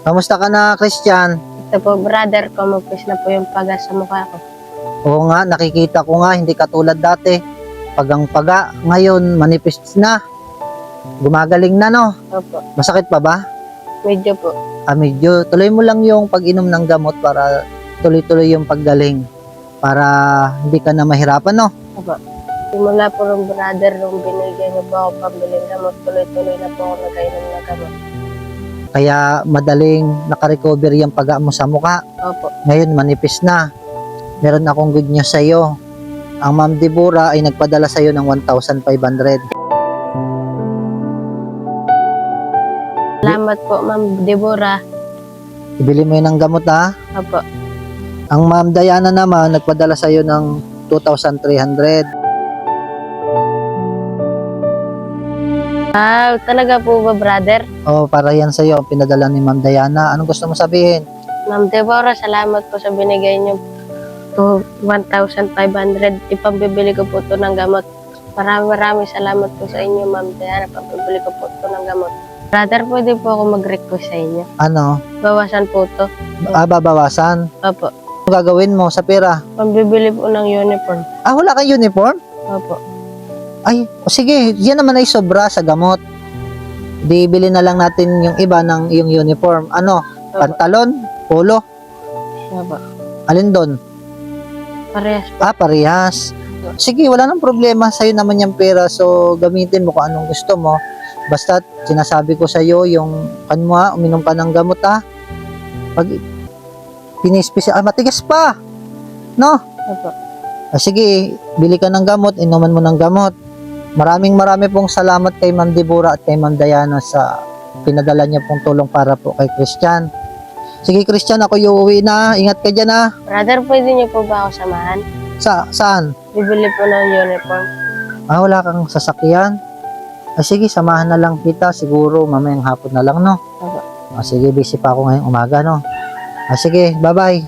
Kamusta ka na, Christian? Ito po, brother, kumupis na po yung paga sa mukha ko. Oo nga, nakikita ko nga, hindi katulad dati. Pagang-paga, ngayon manipis na. Gumagaling na, no? Opo, Masakit pa ba? medyo po. Medyo. Tuloy mo lang yung pag-inom ng gamot para tuloy-tuloy yung paggaling. Para hindi ka na mahirapan, no? Opo. Simula po ng brother, nung binigyan niyo po ako pambiling gamot, tuloy-tuloy na po ako nagkainom ng gamot. Kaya madaling nakarecover yung paga mo sa mukha. Opo. Ngayon, manipis na. Meron akong good news sa iyo. Ang Ma'am Deborah ay nagpadala sa iyo ng 1,500. Salamat po, Ma'am Deborah. Ibili mo yun ng gamot, ha? Opo. Ang Ma'am Diana naman, nagpadala sa iyo ng 2,300. Talaga po ba, brother? O, para yan sa iyo, ang pinadala ni Ma'am Diana. Anong gusto mo sabihin? Ma'am Deborah, salamat po sa binigay niyo to 1,500. Ipambibili ko po to ng gamot. Maraming salamat po sa inyo, Ma'am Diana. Pambibili ko po to ng gamot. Brother, pwede po ako mag-request sa inyo. Ano? Bawasan po to. Babawasan? Opo. Ano gagawin mo sa pera? Pambibili po ng uniform. Wala kang uniform? Opo. Ay, sige, yan naman ay sobra sa gamot. Di bili na lang natin yung iba ng yung uniform. Ano? Opo. Pantalon? Polo? Opo. Alin doon? Parehas po. Parehas. Sige, wala nang problema. Sa'yo naman yung pera. So, gamitin mo kung anong gusto mo. Basta, sinasabi ko sa'yo, yung kanwa, uminom ka ng gamot, ha? Pag pinispisa, matigas pa! No? Opo. Sige, bili ka ng gamot, inuman mo ng gamot. Marami pong salamat kay Ma'am Deborah at kay Ma'am Diana sa pinadala niya pong tulong para po kay Christian. Sige, Christian, ako uuwi na. Ingat ka dyan, ha? Brother, pwede niyo po ba ako samahan? Saan? Bibili po ng uniform. Wala kang sasakyan? Sige, samahan na lang kita. Siguro mamayang hapon na lang, no? Opo. Sige, busy pa ako ngayong umaga, no? Sige, bye-bye.